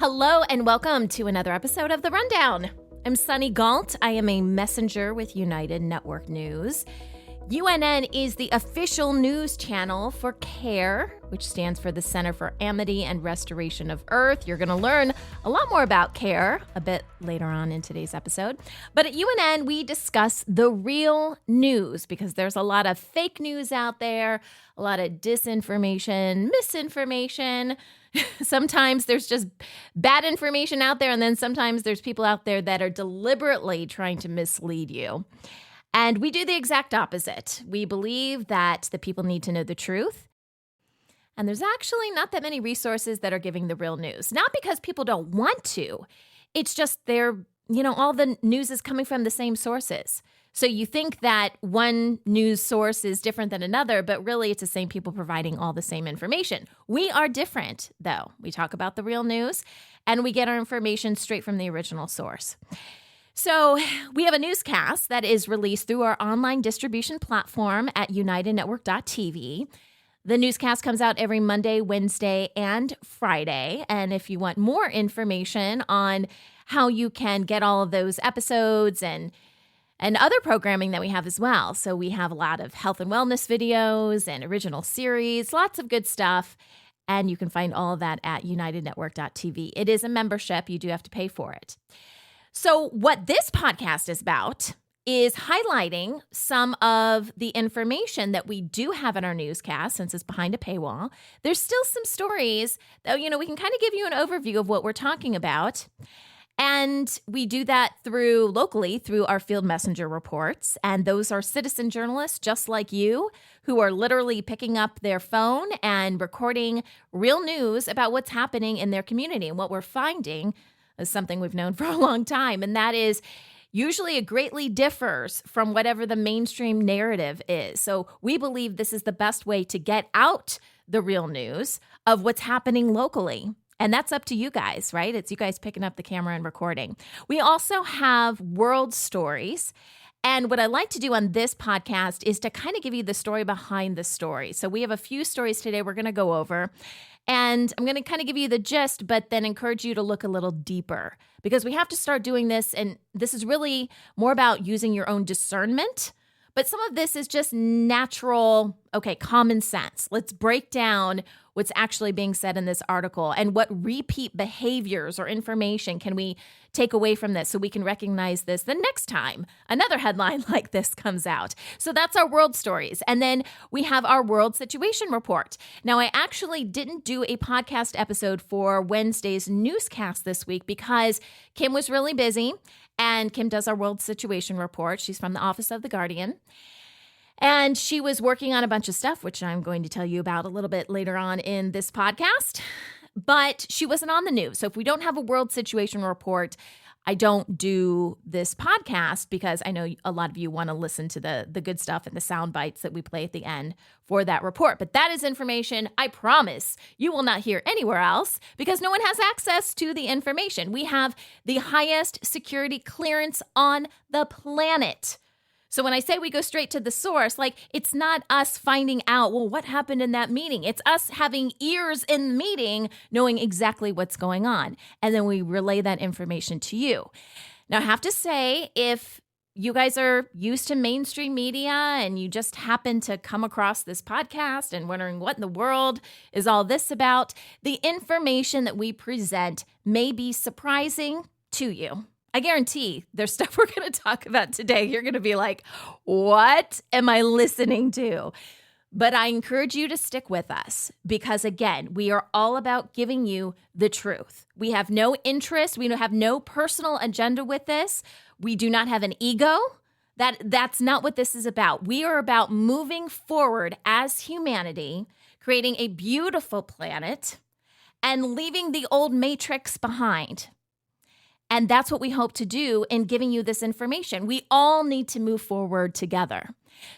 Hello and welcome to another episode of The Rundown. I'm Sunny Galt. I am a messenger with United Network News. UNN is the official news channel for CARE, which stands for the Center for Amity and Restoration of Earth. You're going to learn a lot more about CARE a bit later on in today's episode. But at UNN, we discuss the real news because there's a lot of fake news out there, a lot of disinformation, misinformation. Sometimes there's just bad information out there, and then sometimes there's people out there that are deliberately trying to mislead you. And we do the exact opposite. We believe that the people need to know the truth. And there's actually not that many resources that are giving the real news. Not because people don't want to. It's just all the news is coming from the same sources. So you think that one news source is different than another, but really it's the same people providing all the same information. We are different, though. We talk about the real news, and we get our information straight from the original source. So we have a newscast that is released through our online distribution platform at unitednetwork.tv. The newscast comes out every Monday, Wednesday, and Friday. And if you want more information on how you can get all of those episodes and other programming that we have as well. So we have a lot of health and wellness videos and original series, lots of good stuff. And you can find all of that at unitednetwork.tv. It is a membership. You do have to pay for it. So what this podcast is about is highlighting some of the information that we do have in our newscast, since it's behind a paywall. There's still some stories that, we can kind of give you an overview of what we're talking about. And we do that locally through our field messenger reports. And those are citizen journalists just like you who are literally picking up their phone and recording real news about what's happening in their community. And what we're finding is something we've known for a long time. And that is usually it greatly differs from whatever the mainstream narrative is. So we believe this is the best way to get out the real news of what's happening locally. And that's up to you guys, right? It's you guys picking up the camera and recording. We also have world stories. And what I like to do on this podcast is to kind of give you the story behind the story. So we have a few stories today we're going to go over. And I'm going to kind of give you the gist, but then encourage you to look a little deeper because we have to start doing this. And this is really more about using your own discernment. But some of this is just natural, common sense. Let's break down what's actually being said in this article and what repeat behaviors or information can we take away from this so we can recognize this the next time another headline like this comes out. So that's our world stories. And then we have our world situation report. Now, I actually didn't do a podcast episode for Wednesday's newscast this week because Kim was really busy. And Kim does our world situation report. She's from the Office of the Guardian. And she was working on a bunch of stuff, which I'm going to tell you about a little bit later on in this podcast. But she wasn't on the news. So if we don't have a world situation report, I don't do this podcast because I know a lot of you want to listen to the good stuff and the sound bites that we play at the end for that report. But that is information I promise you will not hear anywhere else because no one has access to the information. We have the highest security clearance on the planet. So when I say we go straight to the source, it's not us finding out, what happened in that meeting? It's us having ears in the meeting, knowing exactly what's going on. And then we relay that information to you. Now, I have to say, if you guys are used to mainstream media and you just happen to come across this podcast and wondering what in the world is all this about, the information that we present may be surprising to you. I guarantee there's stuff we're going to talk about today. You're going to be like, what am I listening to? But I encourage you to stick with us because, again, we are all about giving you the truth. We have no interest. We have no personal agenda with this. We do not have an ego. That's not what this is about. We are about moving forward as humanity, creating a beautiful planet, and leaving the old matrix behind. And that's what we hope to do in giving you this information. We all need to move forward together.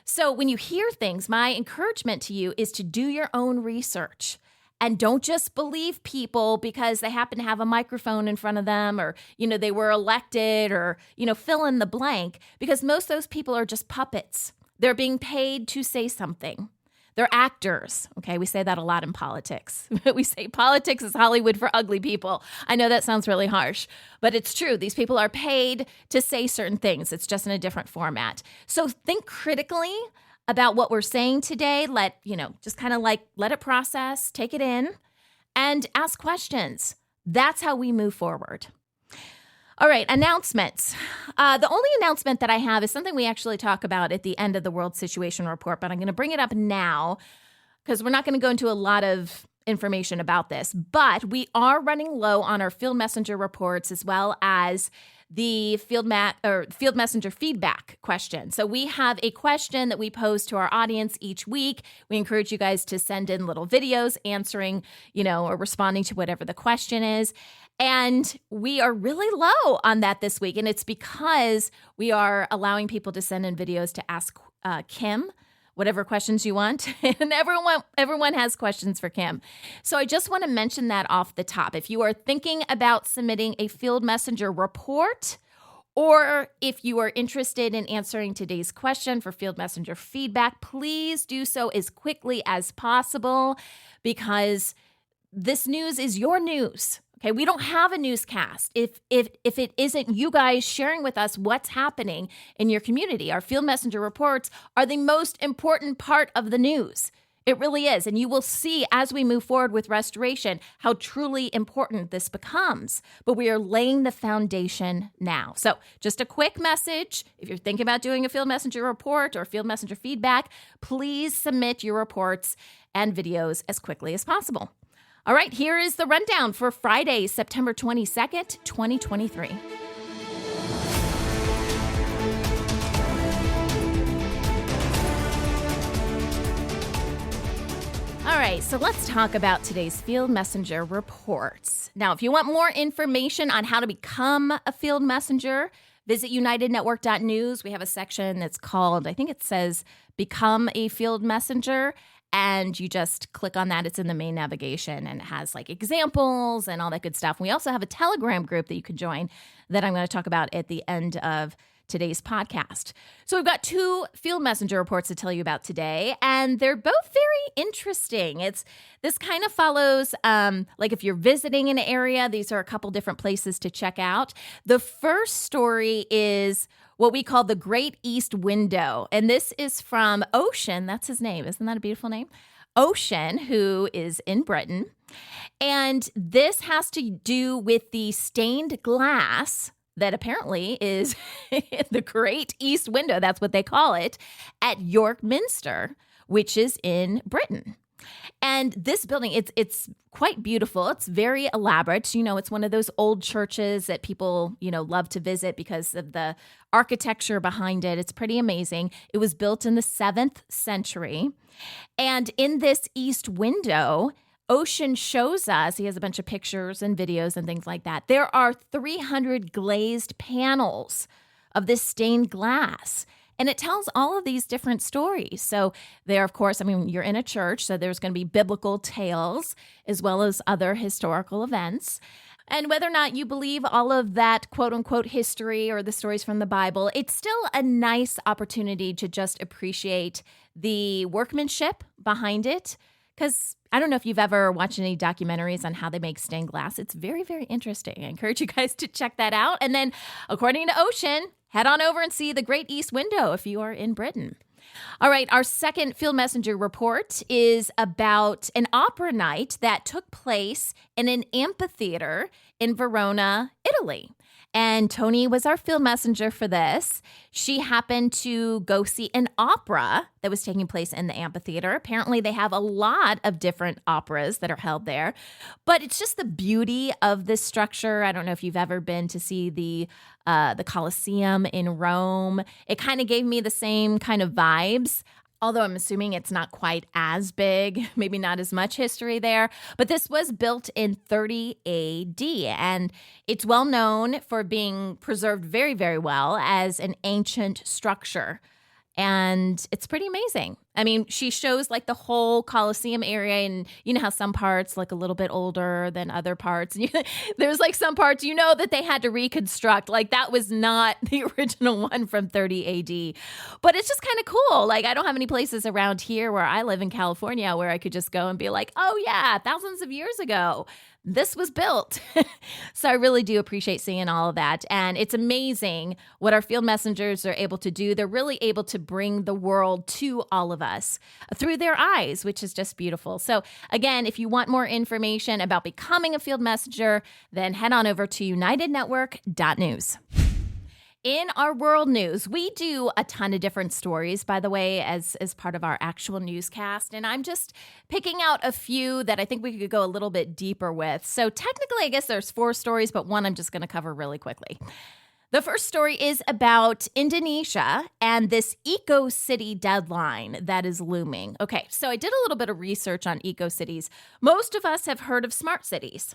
So when you hear things, my encouragement to you is to do your own research. And don't just believe people because they happen to have a microphone in front of them or, they were elected or, fill in the blank. Because most of those people are just puppets. They're being paid to say something. They're actors. Okay, we say that a lot in politics. We say politics is Hollywood for ugly people. I know that sounds really harsh, but it's true. These people are paid to say certain things. It's just in a different format. So think critically about what we're saying today. Let it process, take it in, and ask questions. That's how we move forward. All right, announcements. The only announcement that I have is something we actually talk about at the end of the World Situation Report, but I'm going to bring it up now because we're not going to go into a lot of information about this. But we are running low on our field messenger reports as well as the field messenger feedback question. So we have a question that we pose to our audience each week. We encourage you guys to send in little videos answering, or responding to whatever the question is. And we are really low on that this week. And it's because we are allowing people to send in videos to ask Kim whatever questions you want. And everyone has questions for Kim. So I just want to mention that off the top. If you are thinking about submitting a field messenger report, or if you are interested in answering today's question for field messenger feedback, please do so as quickly as possible because this news is your news. Okay, we don't have a newscast if it isn't you guys sharing with us what's happening in your community. Our field messenger reports are the most important part of the news. It really is. And you will see as we move forward with restoration how truly important this becomes. But we are laying the foundation now. So just a quick message. If you're thinking about doing a field messenger report or field messenger feedback, please submit your reports and videos as quickly as possible. All right, here is the rundown for Friday, September 22nd, 2023. All right, so let's talk about today's field messenger reports. Now, if you want more information on how to become a field messenger, visit unitednetwork.news. We have a section that's called, I think it says, Become a Field Messenger. And you just click on that. It's in the main navigation and it has examples and all that good stuff. We also have a Telegram group that you can join that I'm going to talk about at the end of today's podcast. So we've got 2 field messenger reports to tell you about today, and they're both very interesting. This kind of follows, if you're visiting an area, these are a couple different places to check out. The first story is what we call the Great East Window. And this is from Ocean. That's his name. Isn't that a beautiful name? Ocean, who is in Britain. And this has to do with the stained glass that apparently is the Great East Window. That's what they call it at York Minster, which is in Britain. And this building, it's quite beautiful. It's very elaborate. It's one of those old churches that people, love to visit because of the architecture behind it. It's pretty amazing. It was built in the 7th century. And in this east window, Ocean shows us, he has a bunch of pictures and videos and things like that. There are 300 glazed panels of this stained glass. And it tells all of these different stories. So there, of course, you're in a church, so there's going to be biblical tales as well as other historical events. And whether or not you believe all of that quote unquote history or the stories from the Bible, it's still a nice opportunity to just appreciate the workmanship behind it. Because I don't know if you've ever watched any documentaries on how they make stained glass. It's very, very interesting. I encourage you guys to check that out. And then, according to Ocean, head on over and see the Great East Window if you are in Britain. All right, our second field messenger report is about an opera night that took place in an amphitheater in Verona, Italy. And Tony was our field messenger for this. She happened to go see an opera that was taking place in the amphitheater. Apparently, they have a lot of different operas that are held there. But it's just the beauty of this structure. I don't know if you've ever been to see the Colosseum in Rome. It kind of gave me the same kind of vibes. Although I'm assuming it's not quite as big, maybe not as much history there. But this was built in 30 AD, and it's well known for being preserved very, very well as an ancient structure. And it's pretty amazing. I mean, she shows like the whole Coliseum area, and you know how some parts look a little bit older than other parts. There's like some parts, that they had to reconstruct. Like that was not the original one from 30 AD. But it's just kind of cool. Like I don't have any places around here where I live in California where I could just go and be like, oh yeah, thousands of years ago, this was built. So I really do appreciate seeing all of that. And it's amazing what our field messengers are able to do. They're really able to bring the world to all of us through their eyes, which is just beautiful. So again, if you want more information about becoming a field messenger, then head on over to unitednetwork.news. In our world news, we do a ton of different stories, by the way, as part of our actual newscast. And I'm just picking out a few that I think we could go a little bit deeper with. So technically, I guess there's 4 stories, but one I'm just going to cover really quickly. The first story is about Indonesia and this eco-city deadline that is looming. Okay, so I did a little bit of research on eco-cities. Most of us have heard of smart cities.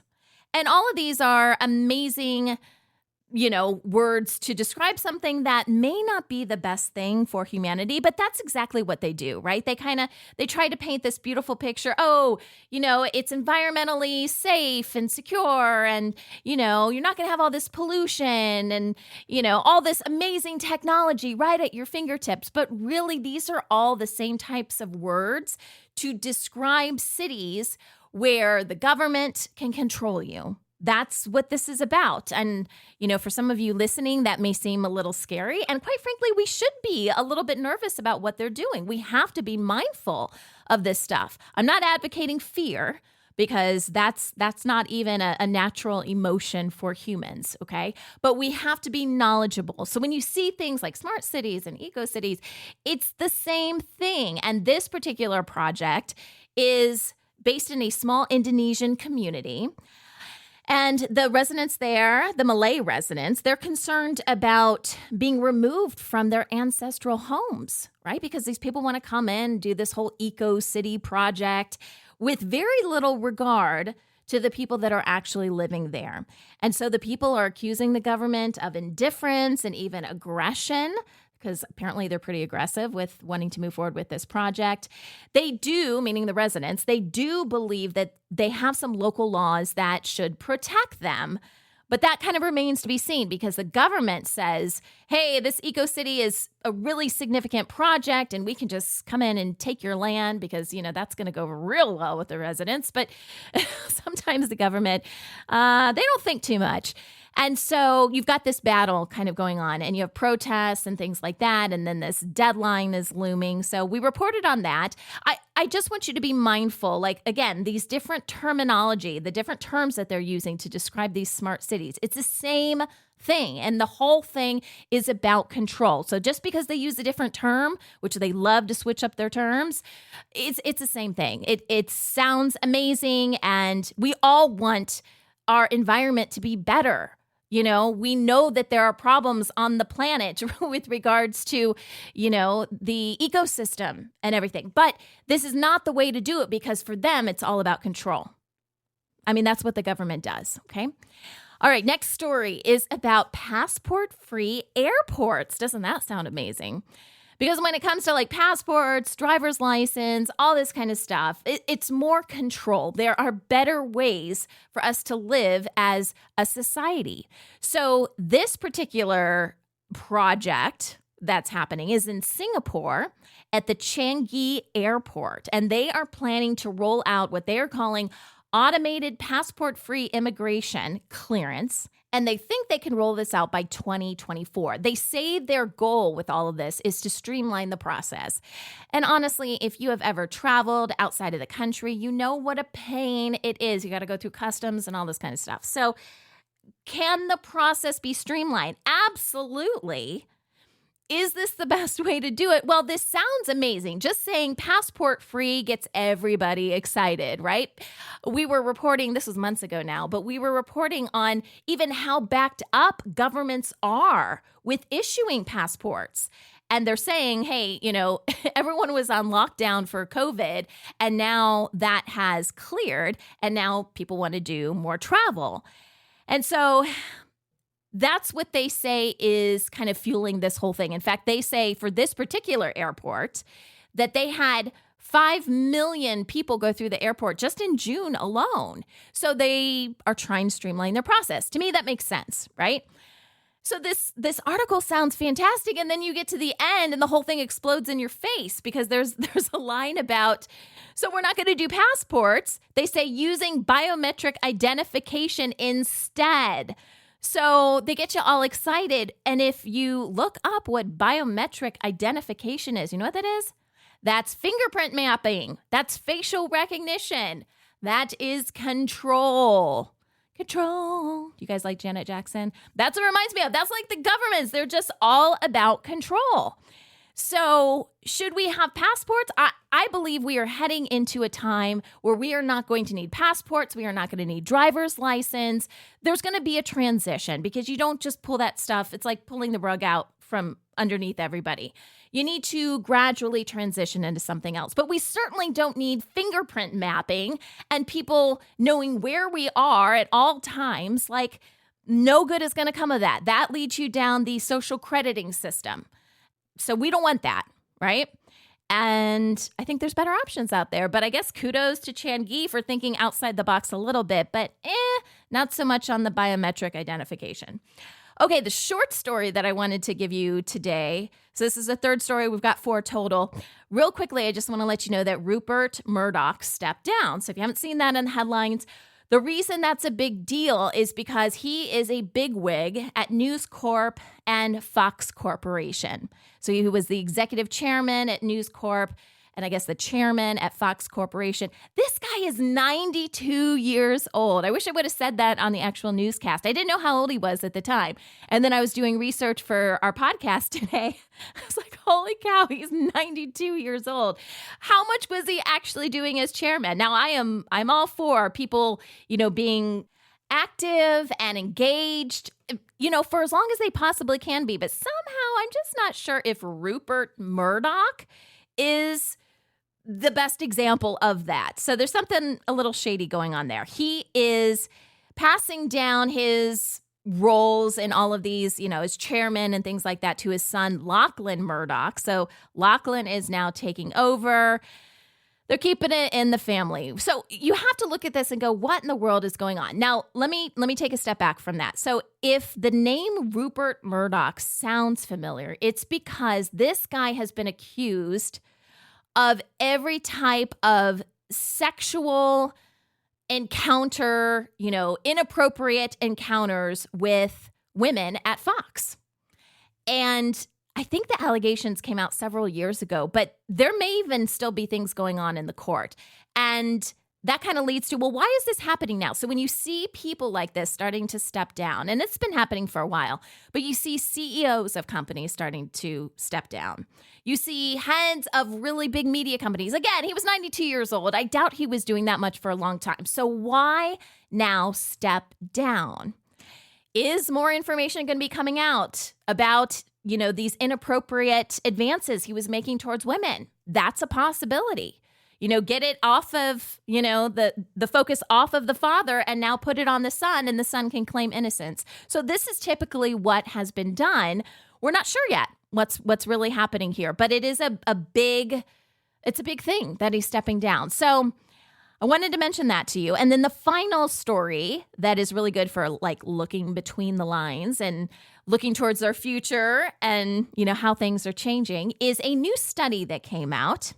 And all of these are amazing words to describe something that may not be the best thing for humanity, but that's exactly what they do, right? They try to paint this beautiful picture. Oh, it's environmentally safe and secure, and, you're not going to have all this pollution and, all this amazing technology right at your fingertips. But really, these are all the same types of words to describe cities where the government can control you. That's what this is about. And, for some of you listening, that may seem a little scary. And quite frankly, we should be a little bit nervous about what they're doing. We have to be mindful of this stuff. I'm not advocating fear, because that's not even a natural emotion for humans, okay? But we have to be knowledgeable. So when you see things like smart cities and eco-cities, it's the same thing. And this particular project is based in a small Indonesian community. And the residents there, the Malay residents, they're concerned about being removed from their ancestral homes, right? Because these people want to come in, do this whole eco-city project with very little regard to the people that are actually living there. And so the people are accusing the government of indifference and even aggression, because apparently they're pretty aggressive with wanting to move forward with this project. They do, meaning the residents, they do believe that they have some local laws that should protect them. But that kind of remains to be seen, because the government says, hey, this eco-city is a really significant project and we can just come in and take your land because, that's going to go real well with the residents. But sometimes the government, they don't think too much. And so you've got this battle kind of going on, and you have protests and things like that. And then this deadline is looming. So we reported on that. I just want you to be mindful, like, again, these different terminology, the different terms that they're using to describe these smart cities. It's the same thing. And the whole thing is about control. So just because they use a different term, which they love to switch up their terms, it's the same thing. It sounds amazing. And we all want our environment to be better. We know that there are problems on the planet with regards to, the ecosystem and everything. But this is not the way to do it, because for them, it's all about control. I mean, that's what the government does. Okay. All right. Next story is about passport-free airports. Doesn't that sound amazing? Because when it comes to like passports, driver's license, all this kind of stuff, it's more control. There are better ways for us to live as a society. So this particular project that's happening is in Singapore at the Changi Airport. And they are planning to roll out what they are calling automated passport-free immigration clearance. And they think they can roll this out by 2024. They say their goal with all of this is to streamline the process. And honestly, if you have ever traveled outside of the country, you know what a pain it is. You got to go through customs and all this kind of stuff. So can the process be streamlined? Absolutely. Is this the best way to do it? Well, this sounds amazing. Just saying passport free gets everybody excited, right? We were reporting, this was months ago now, but we were reporting on even how backed up governments are with issuing passports. And they're saying, hey, everyone was on lockdown for COVID, and now that has cleared, and now people want to do more travel. And so that's what they say is kind of fueling this whole thing. In fact, they say for this particular airport, that they had 5 million people go through the airport just in June alone. So they are trying to streamline their process. To me, that makes sense, right? So this article sounds fantastic, and then you get to the end and the whole thing explodes in your face because there's a line about, so we're not going to do passports. They say using biometric identification instead. So they get you all excited. And if you look up what biometric identification is, you know what that is? That's fingerprint mapping. That's facial recognition. That is control. Control. You guys like Janet Jackson? That's what it reminds me of. That's like the governments. They're just all about control. So should we have passports? I believe we are heading into a time where we are not going to need passports. We are not going to need driver's license. There's going to be a transition because you don't just pull that stuff. It's like pulling the rug out from underneath everybody. You need to gradually transition into something else. But we certainly don't need fingerprint mapping and people knowing where we are at all times. Like, no good is going to come of that. That leads you down the social crediting system. So we don't want that, right? And I think there's better options out there. But I guess kudos to Changi for thinking outside the box a little bit, but not so much on the biometric identification. Okay, the short story that I wanted to give you today. So this is the third story. We've got 4 total. Real quickly, I just want to let you know that Rupert Murdoch stepped down. So if you haven't seen that in the headlines, the reason that's a big deal is because he is a bigwig at News Corp and Fox Corporation. So he was the executive chairman at News Corp and I guess the chairman at Fox Corporation. This guy is 92 years old. I wish I would have said that on the actual newscast. I didn't know how old he was at the time. And then I was doing research for our podcast today. I was like, holy cow, he's 92 years old. How much was he actually doing as chairman? Now, I'm all for people, being active and engaged, for as long as they possibly can be. But somehow I'm just not sure if Rupert Murdoch is the best example of that. So there's something a little shady going on there. He is passing down his roles in all of these, as chairman and things like that to his son, Lachlan Murdoch. So Lachlan is now taking over. They're keeping it in the family. So you have to look at this and go, what in the world is going on? Now, let me take a step back from that. So if the name Rupert Murdoch sounds familiar, it's because this guy has been accused of every type of sexual encounter, inappropriate encounters with women at Fox. And I think the allegations came out several years ago, but there may even still be things going on in the court. And that kind of leads to, well, why is this happening now? So when you see people like this starting to step down, and it's been happening for a while, but you see CEOs of companies starting to step down. You see heads of really big media companies. Again, he was 92 years old. I doubt he was doing that much for a long time. So why now step down? Is more information going to be coming out about, these inappropriate advances he was making towards women? That's a possibility. Get it off of, the focus off of the father and now put it on the son, and the son can claim innocence. So this is typically what has been done. We're not sure yet what's really happening here, but it is a big thing that he's stepping down. So I wanted to mention that to you. And then the final story that is really good for looking between the lines and looking towards our future and, how things are changing is a new study that came out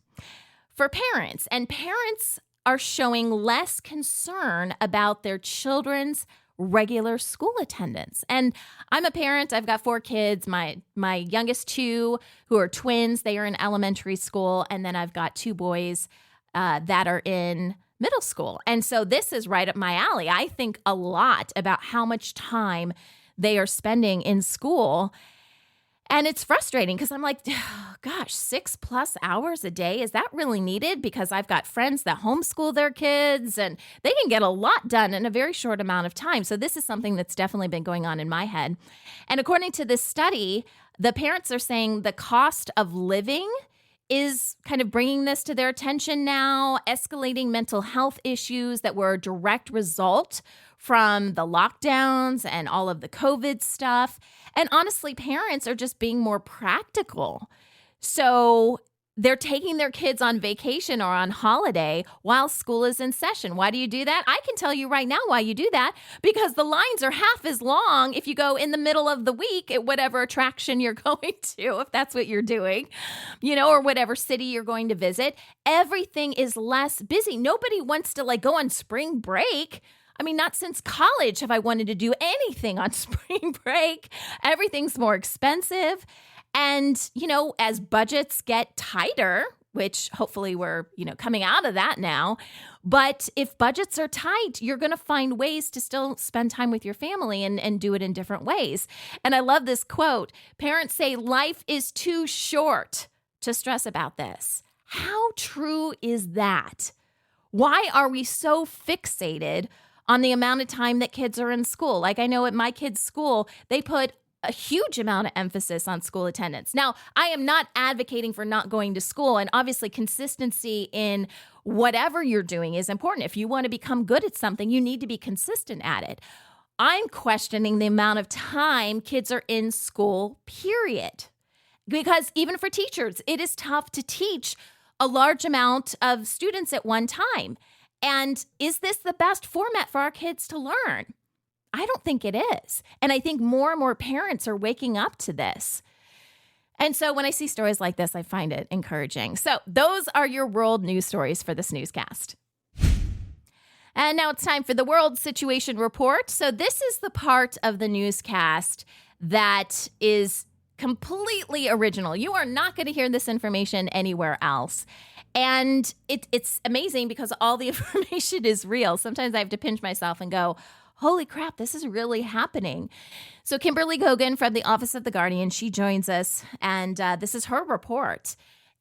for parents. And parents are showing less concern about their children's regular school attendance. And I'm a parent. I've got 4 kids. My youngest 2 who are twins, they are in elementary school. And then I've got 2 boys that are in middle school. And so this is right up my alley. I think a lot about how much time they are spending in school. And it's frustrating because I'm like, oh, gosh, 6+ hours a day. Is that really needed? Because I've got friends that homeschool their kids and they can get a lot done in a very short amount of time. So this is something that's definitely been going on in my head. And according to this study, the parents are saying the cost of living is kind of bringing this to their attention now, escalating mental health issues that were a direct result from the lockdowns and all of the COVID stuff. And honestly, parents are just being more practical. So they're taking their kids on vacation or on holiday while school is in session. Why do you do that? I can tell you right now why you do that, because the lines are half as long if you go in the middle of the week at whatever attraction you're going to, if that's what you're doing, or whatever city you're going to visit. Everything is less busy. Nobody wants to go on spring break. I mean, not since college have I wanted to do anything on spring break. Everything's more expensive. And, as budgets get tighter, which hopefully we're, coming out of that now. But if budgets are tight, you're going to find ways to still spend time with your family and do it in different ways. And I love this quote. Parents say life is too short to stress about this. How true is that? Why are we so fixated on the amount of time that kids are in school? I know at my kids' school, they put a huge amount of emphasis on school attendance. Now, I am not advocating for not going to school, and obviously consistency in whatever you're doing is important. If you want to become good at something, you need to be consistent at it. I'm questioning the amount of time kids are in school, period. Because even for teachers, it is tough to teach a large amount of students at one time. And is this the best format for our kids to learn? I don't think it is. And I think more and more parents are waking up to this. And so when I see stories like this, I find it encouraging. So those are your world news stories for this newscast. And now it's time for the World Situation Report. So this is the part of the newscast that is completely original. You are not going to hear this information anywhere else. And it's amazing because all the information is real. Sometimes I have to pinch myself and go, holy crap, this is really happening. So Kimberly Gogan from the Office of the Guardian, she joins us, and this is her report.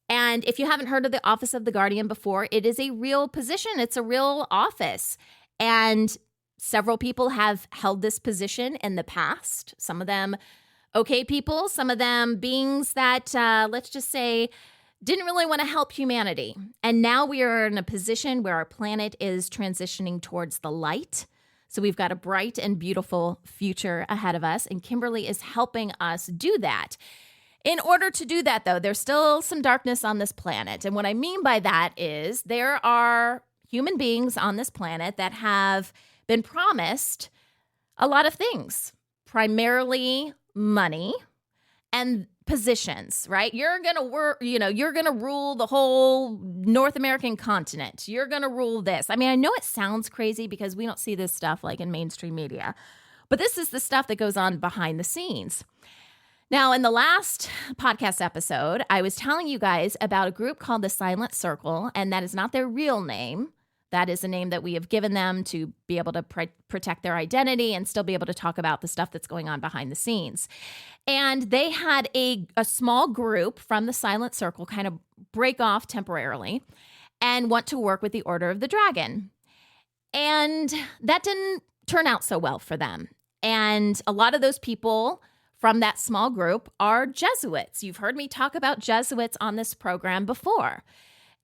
And if you haven't heard of the Office of the Guardian before, it is a real position. It's a real office. And several people have held this position in the past. Some of them okay people, some of them beings that, let's just say, didn't really want to help humanity. And now we are in a position where our planet is transitioning towards the light. So we've got a bright and beautiful future ahead of us, and Kimberly is helping us do that. In order to do that, though, there's still some darkness on this planet. And what I mean by that is there are human beings on this planet that have been promised a lot of things, primarily money and positions, right? You're going to work, you're going to rule the whole North American continent. You're going to rule this. I mean, I know it sounds crazy because we don't see this stuff in mainstream media, but this is the stuff that goes on behind the scenes. Now, in the last podcast episode, I was telling you guys about a group called the Silent Circle, and that is not their real name. That is a name that we have given them to be able to protect their identity and still be able to talk about the stuff that's going on behind the scenes. And they had a small group from the Silent Circle kind of break off temporarily and want to work with the Order of the Dragon. And that didn't turn out so well for them. And a lot of those people from that small group are Jesuits. You've heard me talk about Jesuits on this program before.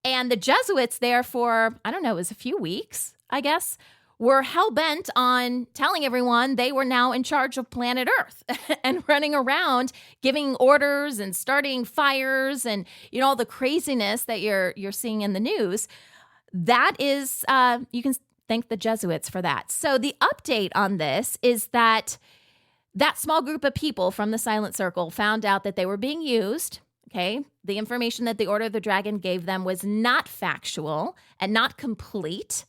And the Jesuits there for, it was a few weeks, I guess, were hell-bent on telling everyone they were now in charge of planet Earth and running around giving orders and starting fires and, all the craziness that you're seeing in the news. That is, you can thank the Jesuits for that. So the update on this is that small group of people from the Silent Circle found out that they were being used. Okay, the information that the Order of the Dragon gave them was not factual and not complete.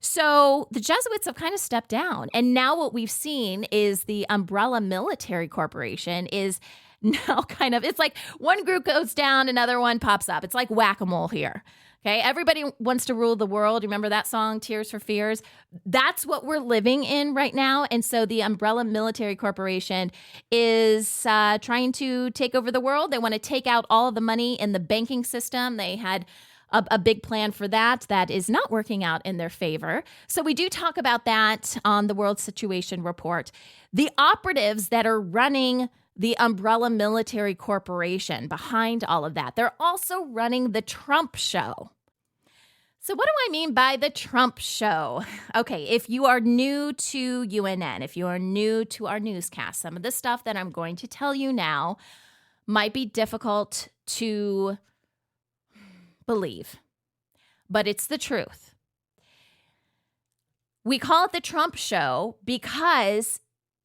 So the Jesuits have kind of stepped down. And now what we've seen is the umbrella military corporation is now it's like one group goes down, another one pops up. It's like whack-a-mole here. Okay, everybody wants to rule the world. Remember that song, Tears for Fears? That's what we're living in right now. And so the umbrella military corporation is trying to take over the world. They want to take out all of the money in the banking system. They had a big plan for that. That is not working out in their favor. So we do talk about that on the World Situation Report. The operatives that are running the umbrella military corporation behind all of that, they're also running the Trump show. So what do I mean by the Trump show? Okay, if you are new to UNN, if you are new to our newscast, some of the stuff that I'm going to tell you now might be difficult to believe, but it's the truth. We call it the Trump show because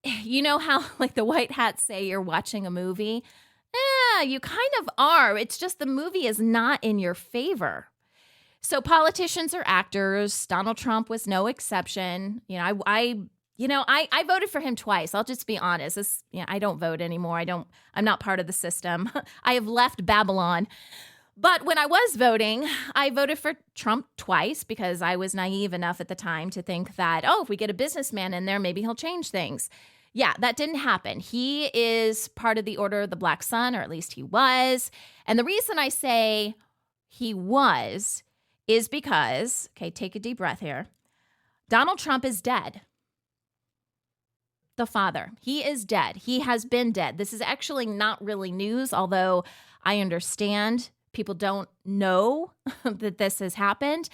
you know how like the white hats say you're watching a movie? Yeah, you kind of are. It's just the movie is not in your favor. So politicians are actors. Donald Trump was no exception. I voted for him twice. I'll just be honest. I don't vote anymore. I'm not part of the system. I have left Babylon. But when I was voting, I voted for Trump twice because I was naive enough at the time to think that, if we get a businessman in there, maybe he'll change things. Yeah, that didn't happen. He is part of the Order of the Black Sun, or at least he was. And the reason I say he was is because, okay, take a deep breath here. Donald Trump is dead. The father. He is dead. He has been dead. This is actually not really news, although I understand people don't know that this has happened.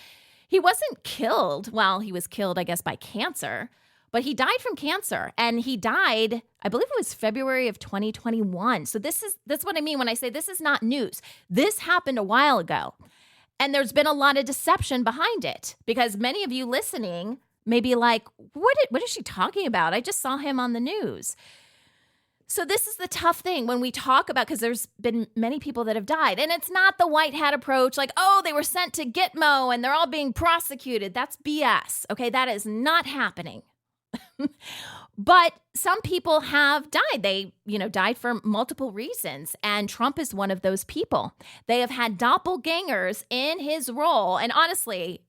He wasn't killed. Well, he was killed, I guess, by cancer, but he died from cancer. And he died, I believe it was February of 2021. So that's what I mean when I say this is not news. This happened a while ago. And there's been a lot of deception behind it because many of you listening may be like, what is she talking about? I just saw him on the news. So this is the tough thing when we talk about, because there's been many people that have died, and it's not the white hat approach like, they were sent to Gitmo and they're all being prosecuted. That's BS. Okay, that is not happening. But some people have died. They, died for multiple reasons. And Trump is one of those people. They have had doppelgangers in his role. And honestly,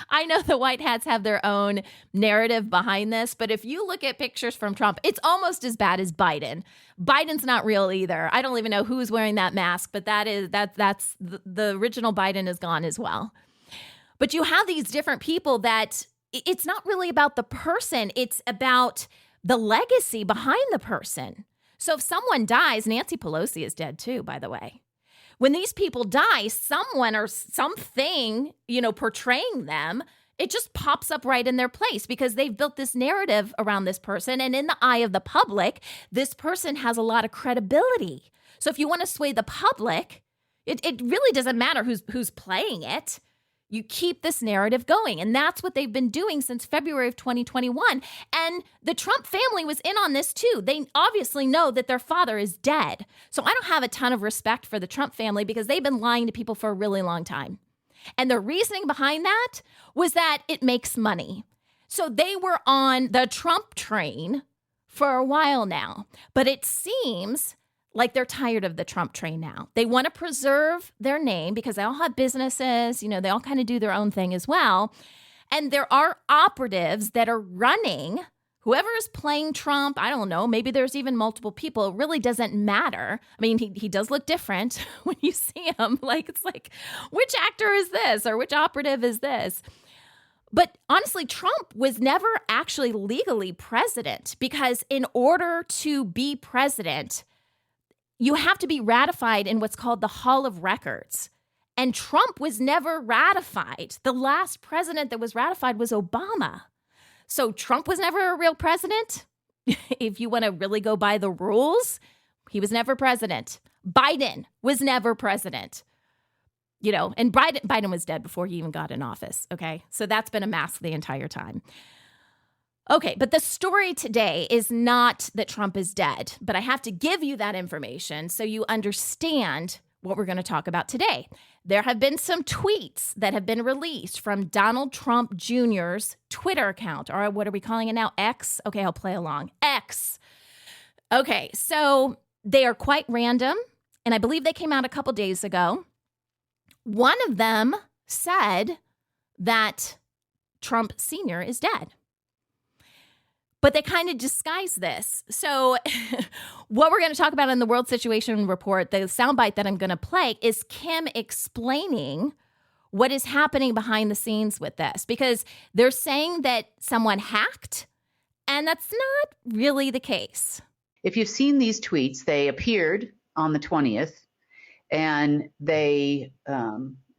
I know the white hats have their own narrative behind this. But if you look at pictures from Trump, it's almost as bad as Biden. Biden's not real either. I don't even know who's wearing that mask, but that's the original Biden is gone as well. But you have these different people that it's not really about the person. It's about the legacy behind the person. So if someone dies, Nancy Pelosi is dead too, by the way. When these people die, someone or something, portraying them, it just pops up right in their place because they've built this narrative around this person. And in the eye of the public, this person has a lot of credibility. So if you want to sway the public, it really doesn't matter who's playing it. You keep this narrative going. And that's what they've been doing since February of 2021. And the Trump family was in on this too. They obviously know that their father is dead. So I don't have a ton of respect for the Trump family because they've been lying to people for a really long time. And the reasoning behind that was that it makes money. So they were on the Trump train for a while now. But it seems like they're tired of the Trump train now. They want to preserve their name because they all have businesses, they all kind of do their own thing as well. And there are operatives that are running, whoever is playing Trump, I don't know, maybe there's even multiple people. It really doesn't matter. I mean, he does look different when you see him. It's like, which actor is this or which operative is this? But honestly, Trump was never actually legally president because in order to be president, you have to be ratified in what's called the Hall of Records. And Trump was never ratified. The last president that was ratified was Obama. So Trump was never a real president. If you want to really go by the rules, he was never president. Biden was never president. And Biden was dead before he even got in office. Okay, so that's been a mask the entire time. Okay, but the story today is not that Trump is dead, but I have to give you that information so you understand what we're going to talk about today. There have been some tweets that have been released from Donald Trump Jr.'s Twitter account, or what are we calling it now? X? Okay, I'll play along. X. Okay, so they are quite random, and I believe they came out a couple days ago. One of them said that Trump Sr. is dead. But they kind of disguise this. So what we're going to talk about in the World Situation Report, the soundbite that I'm going to play, is Kim explaining what is happening behind the scenes with this. Because they're saying that someone hacked, and that's not really the case. If you've seen these tweets, they appeared on the 20th, and they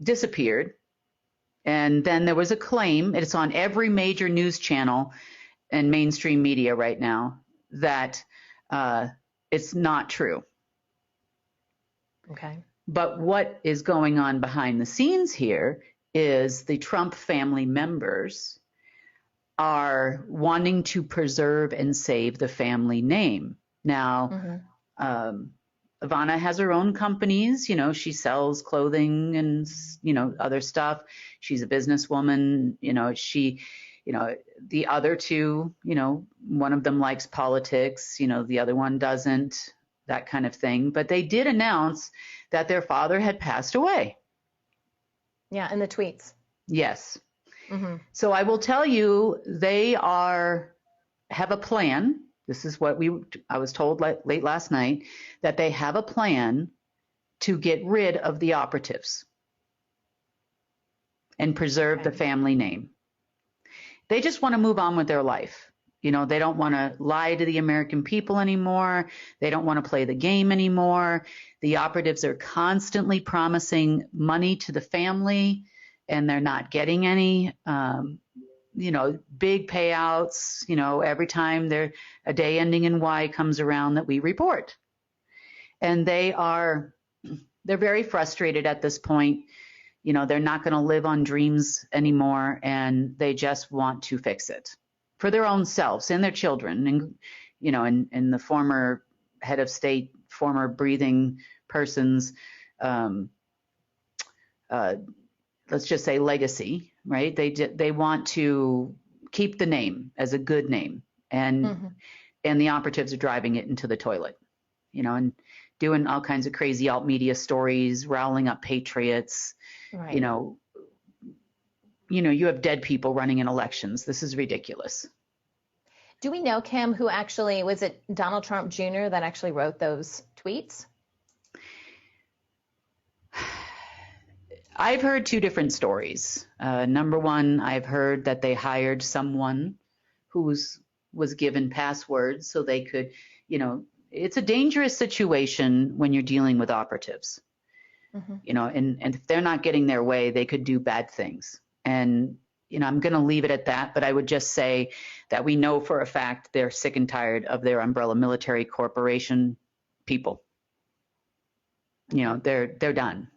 disappeared. And then there was a claim, it's on every major news channel and mainstream media right now, that it's not true. Okay. But what is going on behind the scenes here is the Trump family members are wanting to preserve and save the family name. Now, Ivana has her own companies. She sells clothing and, other stuff. She's a businesswoman. The other two, one of them likes politics, the other one doesn't, that kind of thing. But they did announce that their father had passed away. Yeah, in the tweets. Yes. So I will tell you, they have a plan. This is what I was told late last night, that they have a plan to get rid of the operatives and preserve the family name. They just want to move on with their life. They don't want to lie to the American people anymore. They don't want to play the game anymore. The operatives are constantly promising money to the family, and they're not getting any. Big payouts, every time a day ending in Y comes around that we report. And they're very frustrated at this point. They're not going to live on dreams anymore, and they just want to fix it for their own selves and their children. And the former head of state, former breathing person's, let's just say legacy, right? They want to keep the name as a good name, and the operatives are driving it into the toilet, and doing all kinds of crazy alt media stories, riling up patriots. Right. You have dead people running in elections. This is ridiculous. Do we know, Kim, who actually, was it Donald Trump Jr. that actually wrote those tweets? I've heard two different stories. Number one, I've heard that they hired someone who was given passwords so they could, it's a dangerous situation when you're dealing with operatives, and if they're not getting their way, they could do bad things. And, I'm going to leave it at that, but I would just say that we know for a fact they're sick and tired of their umbrella military corporation people. They're done.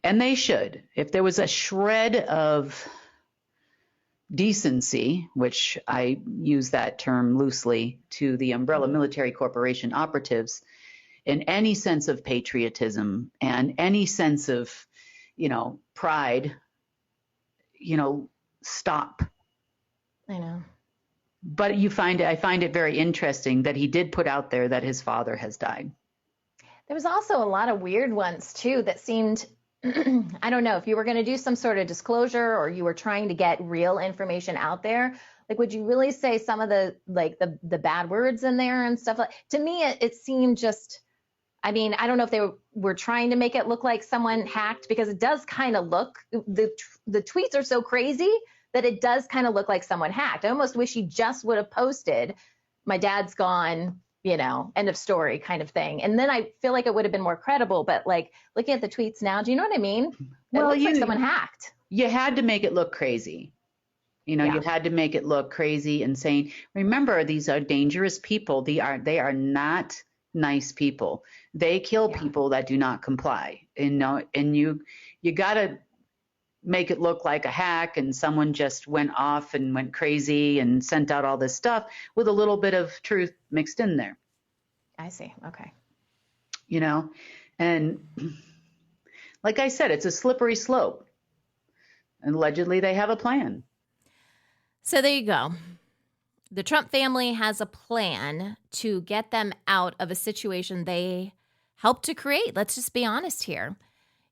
And they should. If there was a shred of decency, which I use that term loosely, to the umbrella military corporation operatives, in any sense of patriotism and any sense of, pride, stop. I know. But I find it very interesting that he did put out there that his father has died. There was also a lot of weird ones too that seemed, I don't know, if you were going to do some sort of disclosure or you were trying to get real information out there, like, would you really say some of the bad words in there and stuff? To me, it seemed just, I don't know if they were trying to make it look like someone hacked, because it does kind of look, the tweets are so crazy that it does kind of look like someone hacked. I almost wish he just would have posted, "My dad's gone, end of story," kind of thing. And then I feel like it would have been more credible. But like looking at the tweets now, do you know what I mean? It looks like someone hacked. You had to make it look crazy. You had to make it look crazy and saying, remember, these are dangerous people. They are not nice people. They kill people that do not comply. And you got to make it look like a hack and someone just went off and went crazy and sent out all this stuff with a little bit of truth mixed in there. I see. Okay. And like I said, it's a slippery slope. And allegedly they have a plan. So there you go. The Trump family has a plan to get them out of a situation they helped to create. Let's just be honest here.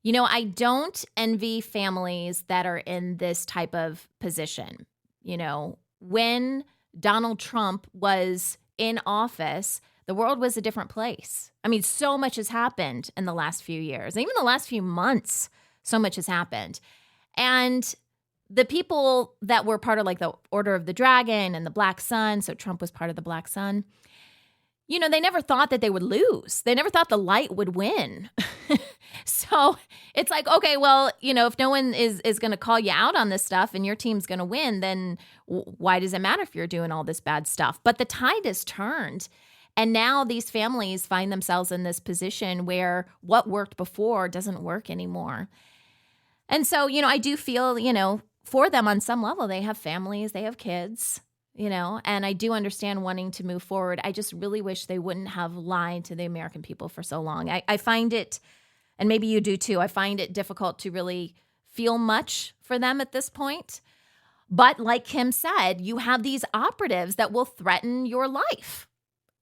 I don't envy families that are in this type of position. When Donald Trump was in office, the world was a different place. So much has happened in the last few years, even the last few months, so much has happened. And the people that were part of the Order of the Dragon and the Black Sun, so Trump was part of the Black Sun, they never thought that they would lose. They never thought the light would win. So it's like, okay, well, if no one is going to call you out on this stuff and your team's going to win, then why does it matter if you're doing all this bad stuff? But the tide has turned. And now these families find themselves in this position where what worked before doesn't work anymore. And so, I do feel, for them on some level, they have families, they have kids, and I do understand wanting to move forward. I just really wish they wouldn't have lied to the American people for so long. I find it, and maybe you do too, I find it difficult to really feel much for them at this point. But like Kim said, you have these operatives that will threaten your life.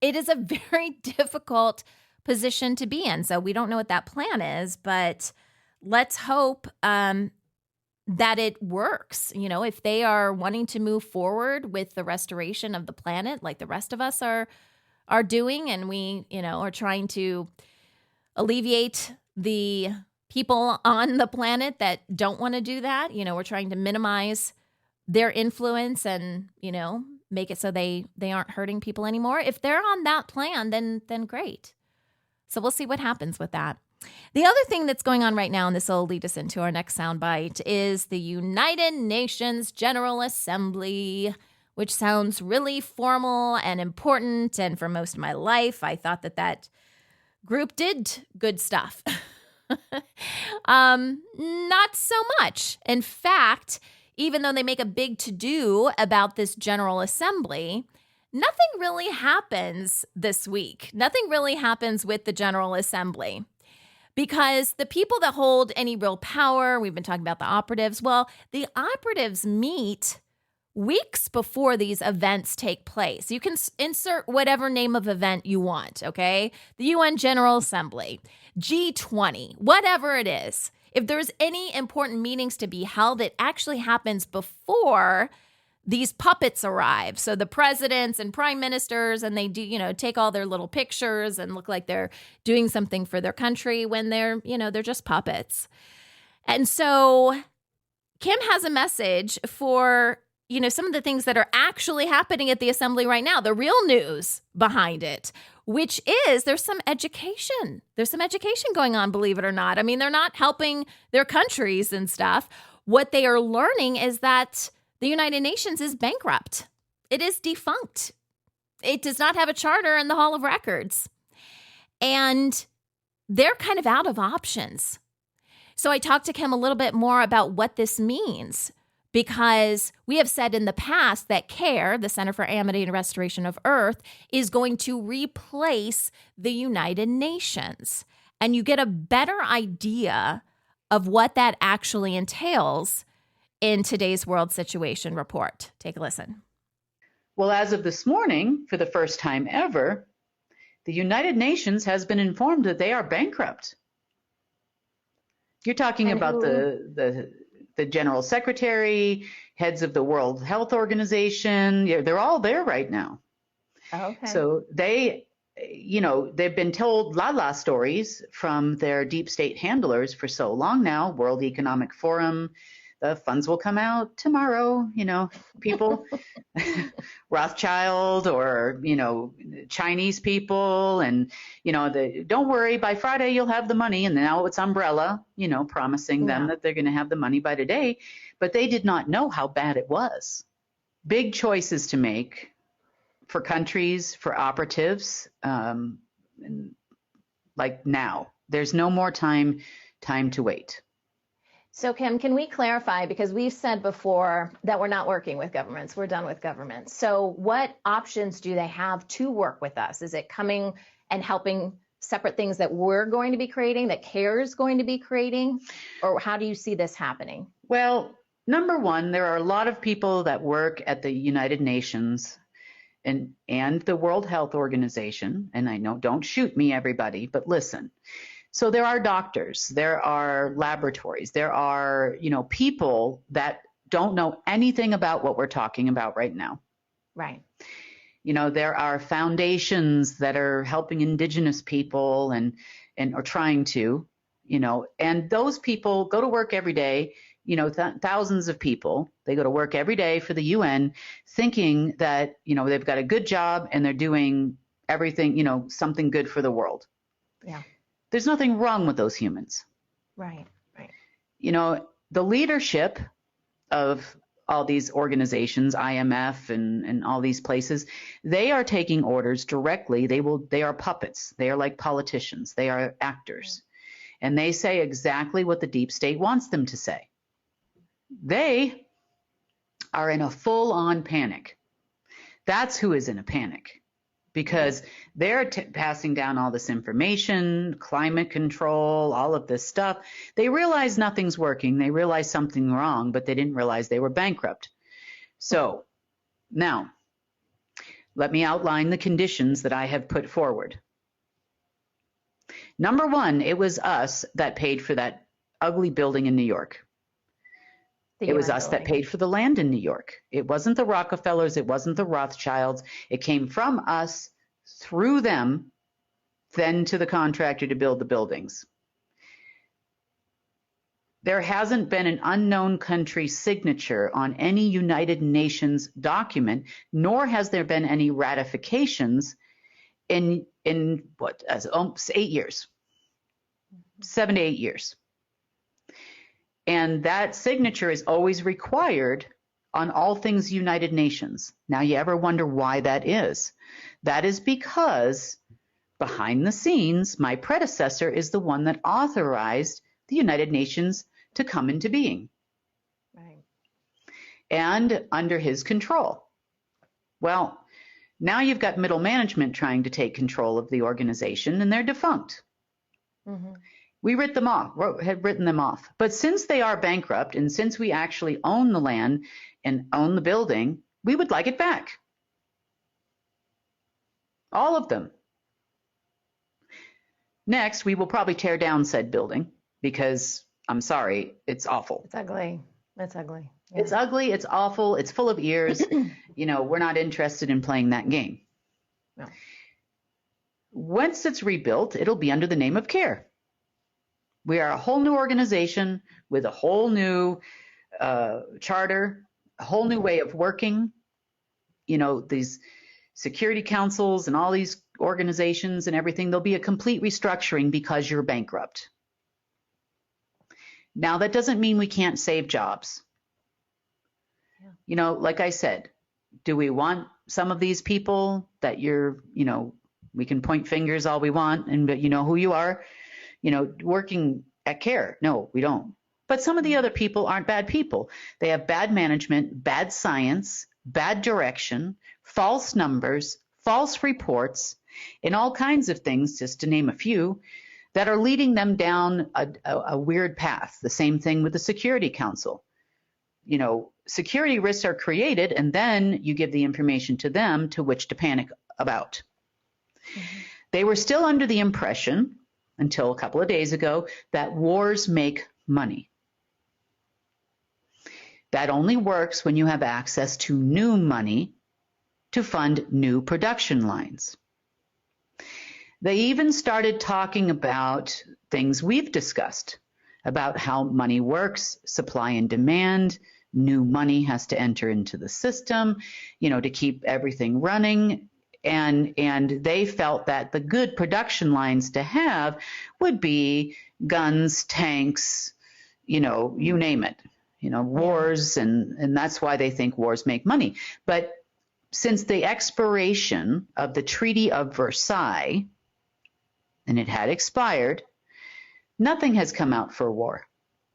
It is a very difficult position to be in. So we don't know what that plan is, but let's hope that it works. If they are wanting to move forward with the restoration of the planet, like the rest of us are doing, and we, are trying to alleviate the people on the planet that don't want to do that. We're trying to minimize their influence and, make it so they aren't hurting people anymore. If they're on that plan, then great. So we'll see what happens with that. The other thing that's going on right now, and this will lead us into our next soundbite, is the United Nations General Assembly, which sounds really formal and important. And for most of my life, I thought that group did good stuff. Not so much. In fact, even though they make a big to-do about this General Assembly, nothing really happens this week. Nothing really happens with the General Assembly. Because the people that hold any real power, we've been talking about the operatives, well, the operatives meet weeks before these events take place. You can insert whatever name of event you want, okay? The UN General Assembly, G20, whatever it is. If there's any important meetings to be held, it actually happens before these puppets arrive. So the presidents and prime ministers, and they do, take all their little pictures and look like they're doing something for their country when they're just puppets. And so Kim has a message for, some of the things that are actually happening at the assembly right now, the real news behind it, which is there's some education. There's some education going on, believe it or not. I mean, they're not helping their countries and stuff. What they are learning is that the United Nations is bankrupt. It is defunct. It does not have a charter in the Hall of Records. And they're kind of out of options. So I talked to Kim a little bit more about what this means, because we have said in the past that CARE, the Center for Amity and Restoration of Earth, is going to replace the United Nations. And you get a better idea of what that actually entails in today's World Situation Report. Take a listen. Well, as of this morning, for the first time ever, the United Nations has been informed that they are bankrupt. You're talking about the General Secretary, heads of the World Health Organization. They're all there right now. Okay. So they've been told la-la stories from their deep state handlers for so long now. World Economic Forum, the funds will come out tomorrow, people, Rothschild or, Chinese people. And, don't worry, by Friday, you'll have the money. And now it's Umbrella, promising them that they're going to have the money by today. But they did not know how bad it was. Big choices to make for countries, for operatives, like now. There's no more time to wait. So, Kim, can we clarify, because we've said before that we're not working with governments, we're done with governments. So what options do they have to work with us? Is it coming and helping separate things that we're going to be creating, that CARE is going to be creating? Or how do you see this happening? Well, number one, there are a lot of people that work at the United Nations and the World Health Organization. And I know, don't shoot me, everybody, but listen. So there are doctors, there are laboratories, there are, people that don't know anything about what we're talking about right now. Right. There are foundations that are helping indigenous people and are trying to, and those people go to work every day, thousands of people, they go to work every day for the UN thinking that, they've got a good job and they're doing everything, something good for the world. Yeah. There's nothing wrong with those humans. Right. The leadership of all these organizations, IMF and all these places, they are taking orders directly. They are puppets. They are like politicians. They are actors. And they say exactly what the deep state wants them to say. They are in a full-on panic. That's who is in a panic, because they're passing down all this information, climate control, all of this stuff. They realize nothing's working. They realize something wrong, but they didn't realize they were bankrupt. So now, let me outline the conditions that I have put forward. Number one, it was us that paid for that ugly building in New York. It was us that paid for the land in New York. It wasn't the Rockefellers. It wasn't the Rothschilds. It came from us, through them, then to the contractor to build the buildings. There hasn't been an unknown country signature on any United Nations document, nor has there been any ratifications in 8 years, 7 to 8 years. And that signature is always required on all things United Nations. Now, you ever wonder why that is? That is because behind the scenes, my predecessor is the one that authorized the United Nations to come into being. Right. And under his control. Well, now you've got middle management trying to take control of the organization, and they're defunct. Mm-hmm. We had written them off. But since they are bankrupt, and since we actually own the land and own the building, we would like it back. All of them. Next, we will probably tear down said building because, I'm sorry, it's awful. It's ugly. It's ugly. Yeah. It's ugly. It's awful. It's full of ears. We're not interested in playing that game. No. Once it's rebuilt, it'll be under the name of CARE. We are a whole new organization with a whole new charter, a whole new way of working. These security councils and all these organizations and everything, there'll be a complete restructuring because you're bankrupt. Now, that doesn't mean we can't save jobs. Yeah. Like I said, do we want some of these people that we can point fingers all we want, but you know who you are, working at CARE? No, we don't. But some of the other people aren't bad people. They have bad management, bad science, bad direction, false numbers, false reports, and all kinds of things, just to name a few, that are leading them down a weird path. The same thing with the Security Council. Security risks are created, and then you give the information to them to which to panic about. Mm-hmm. They were still under the impression, until a couple of days ago, that wars make money. That only works when you have access to new money to fund new production lines. They even started talking about things we've discussed, about how money works, supply and demand. New money has to enter into the system, to keep everything running. And they felt that the good production lines to have would be guns, tanks, you name it, wars. And that's why they think wars make money. But since the expiration of the Treaty of Versailles, and it had expired, nothing has come out for war.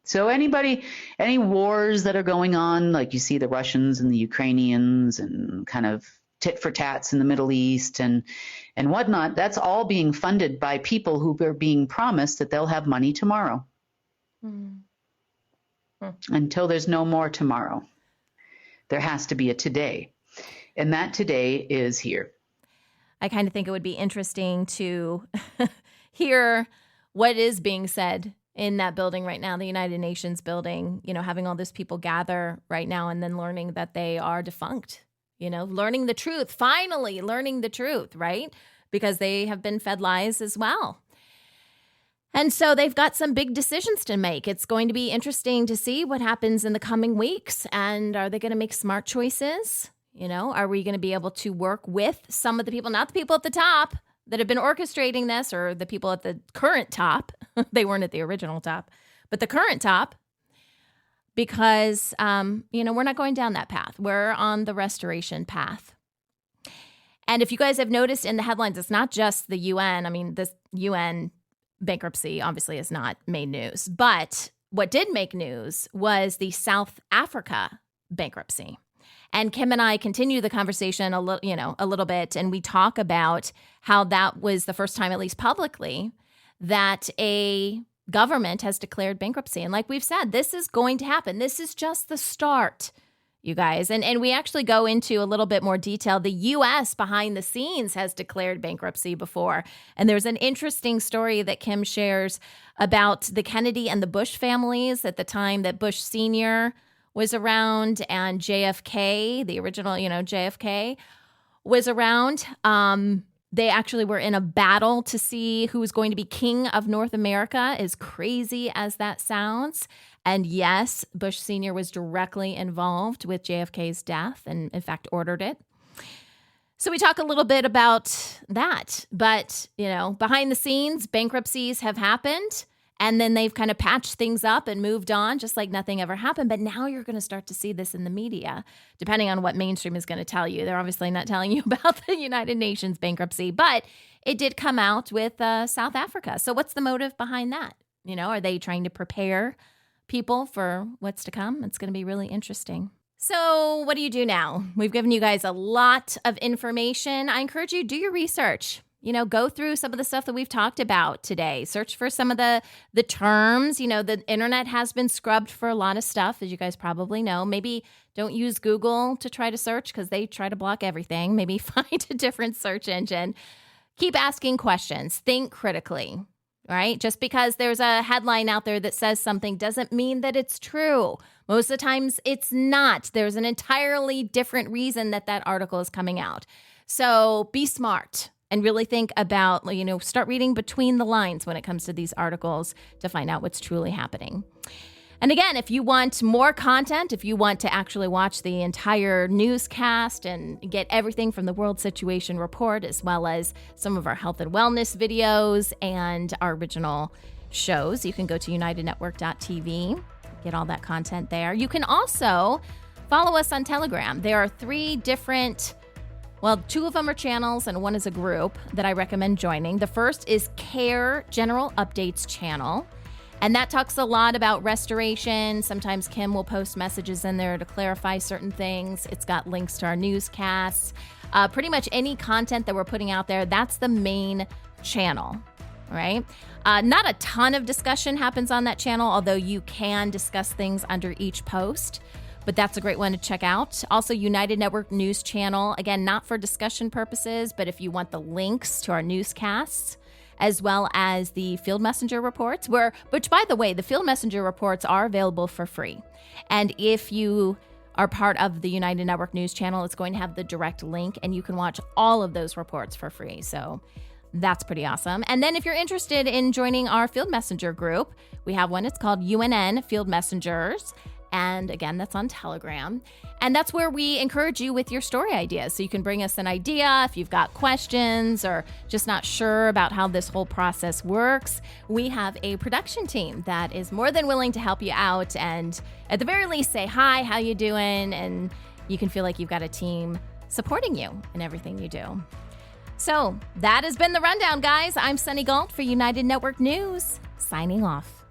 So any wars that are going on, like you see the Russians and the Ukrainians and kind of tit for tats in the Middle East and whatnot, that's all being funded by people who are being promised that they'll have money tomorrow. Mm-hmm. Until there's no more tomorrow. There has to be a today. And that today is here. I kind of think it would be interesting to hear what is being said in that building right now, the United Nations building, having all these people gather right now and then learning that they are defunct, learning the truth, finally learning the truth, right? Because they have been fed lies as well. And so they've got some big decisions to make. It's going to be interesting to see what happens in the coming weeks. And are they going to make smart choices? Are we going to be able to work with some of the people, not the people at the top that have been orchestrating this, or the people at the current top? They weren't at the original top, but the current top. because, we're not going down that path. We're on the restoration path. And if you guys have noticed in the headlines, it's not just the UN. I mean, this UN bankruptcy obviously has not made news. But what did make news was the South Africa bankruptcy. And Kim and I continue the conversation a little bit, and we talk about how that was the first time, at least publicly, that a government has declared bankruptcy. And like we've said, this is going to happen. This is just the start, you guys. And we actually go into a little bit more detail. The U.S. behind the scenes has declared bankruptcy before. And there's an interesting story that Kim shares about the Kennedy and the Bush families at the time that Bush Sr. was around and JFK, the original, JFK was around. They actually were in a battle to see who was going to be king of North America, as crazy as that sounds. And yes, Bush Sr. was directly involved with JFK's death and, in fact, ordered it. So we talk a little bit about that. But, behind the scenes, bankruptcies have happened. And then they've kind of patched things up and moved on just like nothing ever happened. But now you're going to start to see this in the media, depending on what mainstream is going to tell you. They're obviously not telling you about the United Nations bankruptcy, but it did come out with South Africa. So what's the motive behind that? Are they trying to prepare people for what's to come? It's going to be really interesting. So what do you do now? We've given you guys a lot of information. I encourage you, do your research. Go through some of the stuff that we've talked about today. Search for some of the terms. The internet has been scrubbed for a lot of stuff, as you guys probably know. Maybe don't use Google to try to search because they try to block everything. Maybe find a different search engine. Keep asking questions. Think critically, right? Just because there's a headline out there that says something doesn't mean that it's true. Most of the times it's not. There's an entirely different reason that article is coming out. So be smart. And really think about, start reading between the lines when it comes to these articles to find out what's truly happening. And again, if you want more content, if you want to actually watch the entire newscast and get everything from the World Situation Report, as well as some of our health and wellness videos and our original shows, you can go to unitednetwork.tv, get all that content there. You can also follow us on Telegram. There are 3 different... Well, 2 of them are channels and 1 is a group that I recommend joining. The first is CARE General Updates channel, and that talks a lot about restoration. Sometimes Kim will post messages in there to clarify certain things. It's got links to our newscasts. Pretty much any content that we're putting out there, that's the main channel, right? Not a ton of discussion happens on that channel, although you can discuss things under each post. But that's a great one to check out. Also, United Network News Channel. Again, not for discussion purposes, but if you want the links to our newscasts, as well as the Field Messenger reports, which, by the way, the Field Messenger reports are available for free. And if you are part of the United Network News Channel, it's going to have the direct link, and you can watch all of those reports for free. So that's pretty awesome. And then if you're interested in joining our Field Messenger group, we have one. It's called UNN Field Messengers. And again, that's on Telegram. And that's where we encourage you with your story ideas. So you can bring us an idea if you've got questions or just not sure about how this whole process works. We have a production team that is more than willing to help you out and at the very least say, hi, how you doing? And you can feel like you've got a team supporting you in everything you do. So that has been The Rundown, guys. I'm Sunny Galt for United Network News, signing off.